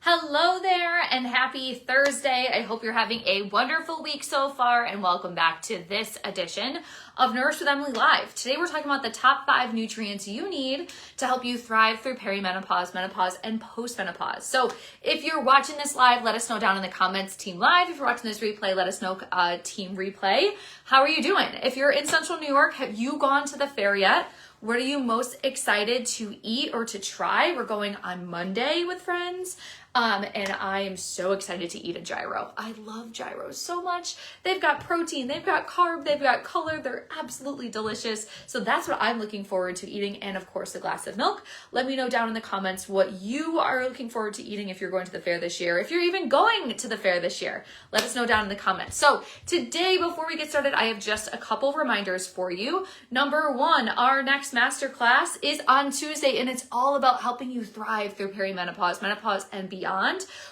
Hello there and happy Thursday. I hope you're having a wonderful week so far and welcome back to this edition of Nourish with Emily Live. Today we're talking about the top 5 nutrients you need to help you thrive through perimenopause, menopause, and postmenopause. So if you're watching this live, let us know down in the comments, Team Live. If you're watching this replay, let us know, Team Replay. How are you doing? If you're in Central New York, have you gone to the fair yet? What are you most excited to eat or to try? We're going on Monday with friends. And I am so excited to eat a gyro. I love gyros so much. They've got protein, they've got carb, they've got color. They're absolutely delicious. So that's what I'm looking forward to eating. And of course, a glass of milk. Let me know down in the comments what you are looking forward to eating if you're going to the fair this year. If you're even going to the fair this year, let us know down in the comments. So today, before we get started, I have just a couple of reminders for you. Number 1, our next masterclass is on Tuesday, and it's all about helping you thrive through perimenopause, menopause, and beyond.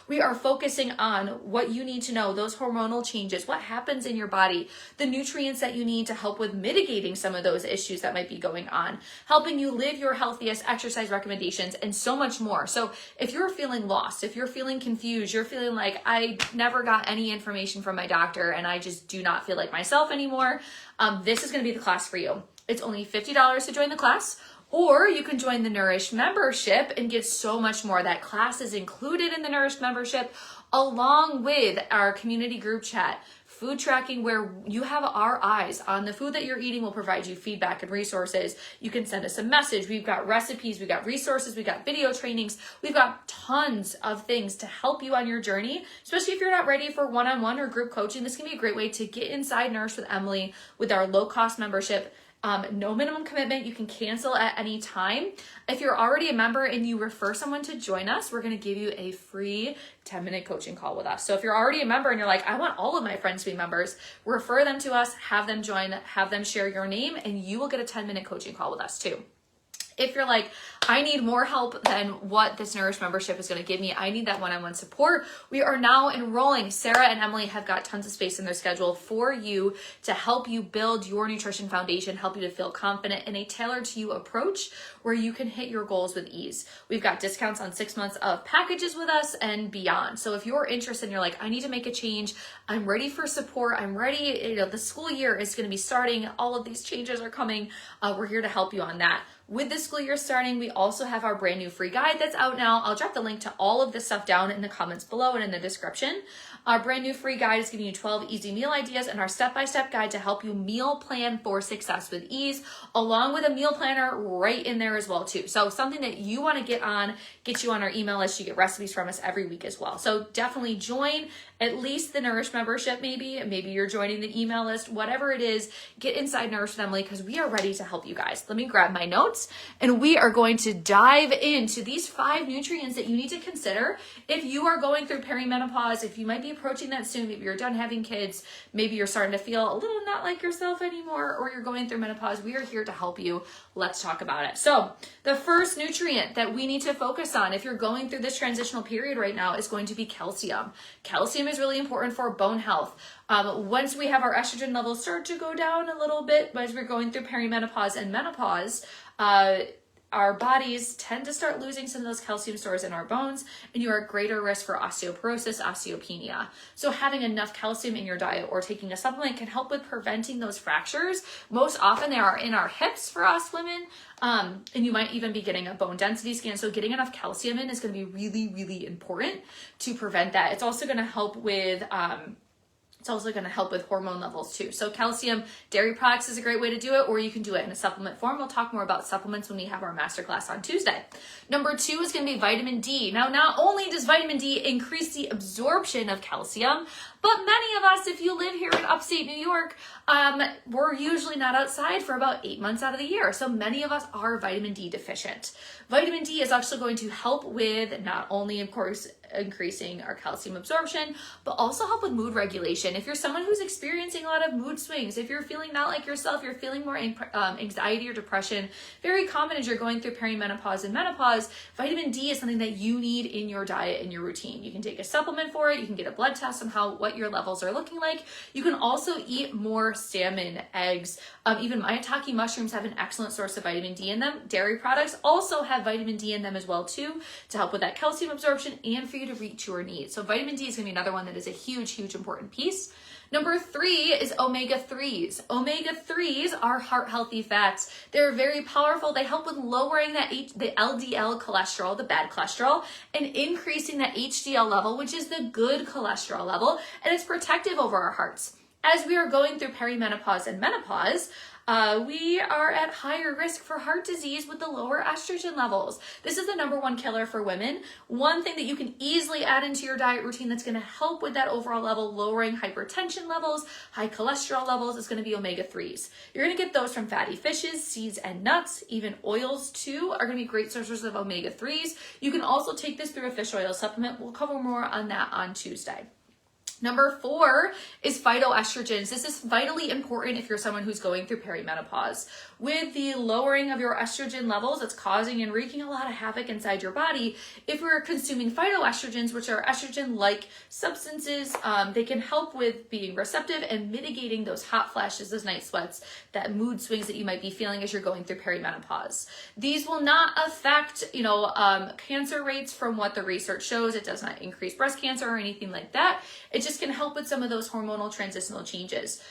We are focusing on what you need to know, those hormonal changes, what happens in your body, the nutrients that you need to help with mitigating some of those issues that might be going on, helping you live your healthiest, exercise recommendations, and so much more. So if you're feeling lost, if you're feeling confused, you're feeling like I never got any information from my doctor and I just do not feel like myself anymore, this is going to be the class for you. It's only $50 to join the class. Or you can join the Nourish membership and get so much more. That class is included in the Nourish membership, along with our community group chat, food tracking, where you have our eyes on the food that you're eating. Will provide you feedback and resources. You can send us a message. We've got recipes, we've got resources, we've got video trainings. We've got tons of things to help you on your journey, especially if you're not ready for one-on-one or group coaching. This can be a great way to get inside Nourish with Emily with our low-cost membership. No minimum commitment. You can cancel at any time. If you're already a member and you refer someone to join us, we're going to give you a free 10-minute coaching call with us. So if you're already a member and you're like, I want all of my friends to be members, refer them to us, have them join, have them share your name, and you will get a 10-minute coaching call with us too. If you're like, I need more help than what this Nourish membership is going to give me, I need that one-on-one support, we are now enrolling. Sarah and Emily have got tons of space in their schedule for you to help you build your nutrition foundation, help you to feel confident in a tailored to you approach where you can hit your goals with ease. We've got discounts on 6 months of packages with us and beyond. So if you're interested and you're like, I need to make a change, I'm ready for support, I'm ready, the school year is going to be starting, all of these changes are coming, we're here to help you on that. With the school year starting, we also have our brand new free guide that's out now. I'll drop the link to all of this stuff down in the comments below and in the description. Our brand new free guide is giving you 12 easy meal ideas and our step-by-step guide to help you meal plan for success with ease, along with a meal planner right in there as well too. So something that you want to get you on our email list. You get recipes from us every week as well. So definitely join at least the Nourish membership, maybe you're joining the email list, whatever it is, get inside Nourish with Emily because we are ready to help you guys. Let me grab my notes and we are going to dive into these 5 nutrients that you need to consider if you are going through perimenopause, if you might be approaching that soon, maybe you're done having kids, maybe you're starting to feel a little not like yourself anymore, or you're going through menopause. We are here to help you. Let's talk about it. So the first nutrient that we need to focus on if you're going through this transitional period right now is going to be calcium. Calcium is really important for bone health. Once we have our estrogen levels start to go down a little bit as we're going through perimenopause and menopause, our bodies tend to start losing some of those calcium stores in our bones, and you are at greater risk for osteoporosis, osteopenia. So having enough calcium in your diet or taking a supplement can help with preventing those fractures. Most often they are in our hips for us women, and you might even be getting a bone density scan. So getting enough calcium in is going to be really, really important to prevent that. It's also going to help with hormone levels too. So calcium, dairy products is a great way to do it, or you can do it in a supplement form. We'll talk more about supplements when we have our masterclass on Tuesday. Number 2 is going to be vitamin D. Now, not only does vitamin D increase the absorption of calcium, but many of us, if you live here in upstate New York, we're usually not outside for about 8 months out of the year. So many of us are vitamin D deficient. Vitamin D is actually going to help with not only, of course, increasing our calcium absorption, but also help with mood regulation. If you're someone who's experiencing a lot of mood swings, if you're feeling not like yourself, you're feeling more anxiety or depression, very common as you're going through perimenopause and menopause, vitamin D is something that you need in your diet and your routine. You can take a supplement for it. You can get a blood test on what your levels are looking like. You can also eat more salmon, eggs, even maitake mushrooms have an excellent source of vitamin D in them. Dairy products also have vitamin D in them as well too, to help with that calcium absorption and for you you to reach your needs. So vitamin D is going to be another one that is a huge, huge important piece. Number 3 is omega-3s. Omega-3s are heart healthy fats. They're very powerful. They help with lowering the LDL cholesterol, the bad cholesterol, and increasing that HDL level, which is the good cholesterol level, and it's protective over our hearts. As we are going through perimenopause and menopause, we are at higher risk for heart disease with the lower estrogen levels. This is the number 1 killer for women. One thing that you can easily add into your diet routine that's going to help with that overall level, lowering hypertension levels, high cholesterol levels, is going to be omega-3s. You're going to get those from fatty fishes, seeds, and nuts. Even oils too are going to be great sources of omega-3s. You can also take this through a fish oil supplement. We'll cover more on that on Tuesday. Number 4 is phytoestrogens. This is vitally important if you're someone who's going through perimenopause. With the lowering of your estrogen levels, it's causing and wreaking a lot of havoc inside your body. If we're consuming phytoestrogens, which are estrogen-like substances, they can help with being receptive and mitigating those hot flashes, those night sweats, that mood swings that you might be feeling as you're going through perimenopause. These will not affect, cancer rates from what the research shows. It does not increase breast cancer or anything like that. It just can help with some of those hormonal transitional changes.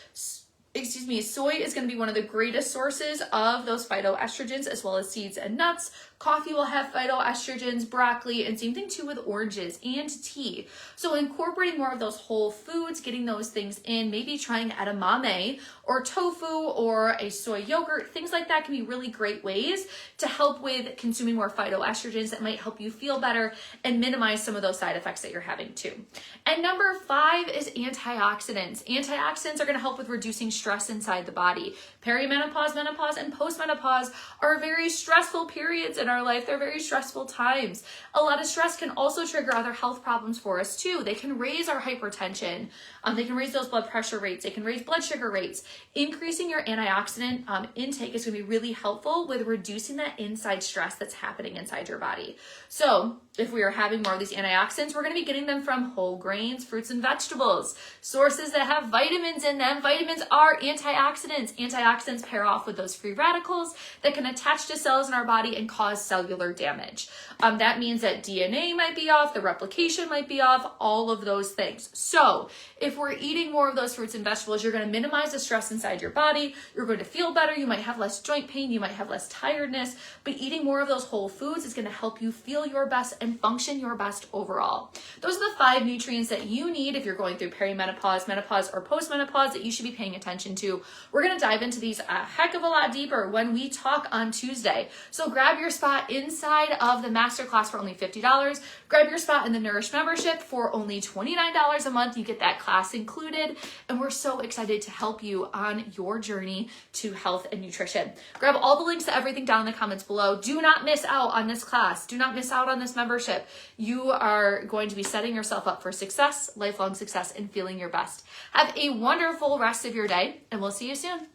Soy is going to be one of the greatest sources of those phytoestrogens, as well as seeds and nuts. Coffee will have phytoestrogens, broccoli, and same thing too with oranges and tea. So incorporating more of those whole foods, getting those things in, maybe trying edamame or tofu or a soy yogurt, things like that can be really great ways to help with consuming more phytoestrogens that might help you feel better and minimize some of those side effects that you're having too. And number 5 is antioxidants. Antioxidants are going to help with reducing stress inside the body. Perimenopause, menopause, and postmenopause are very stressful periods in our life. They're very stressful times. A lot of stress can also trigger other health problems for us too. They can raise our hypertension. They can raise those blood pressure rates. They can raise blood sugar rates. Increasing your antioxidant intake is going to be really helpful with reducing that inside stress that's happening inside your body. So if we are having more of these antioxidants, we're going to be getting them from whole grains, fruits, and vegetables, sources that have vitamins in them. Vitamins are antioxidants. Antioxidants pair off with those free radicals that can attach to cells in our body and cause cellular damage. That means that DNA might be off, the replication might be off, all of those things. So if we're eating more of those fruits and vegetables, you're going to minimize the stress inside your body. You're going to feel better. You might have less joint pain. You might have less tiredness, but eating more of those whole foods is going to help you feel your best and function your best overall. Those are the 5 nutrients that you need if you're going through perimenopause, menopause, or postmenopause that you should be paying attention to. We're going to dive into these a heck of a lot deeper when we talk on Tuesday. So grab your spot inside of the masterclass for only $50. Grab your spot in the Nourish membership for only $29 a month. You get that class included, and we're so excited to help you on your journey to health and nutrition. Grab all the links to everything down in the comments below. Do not miss out on this class. Do not miss out on this membership. You are going to be setting yourself up for success, lifelong success, and feeling your best. Have a wonderful rest of your day, and we'll see you soon.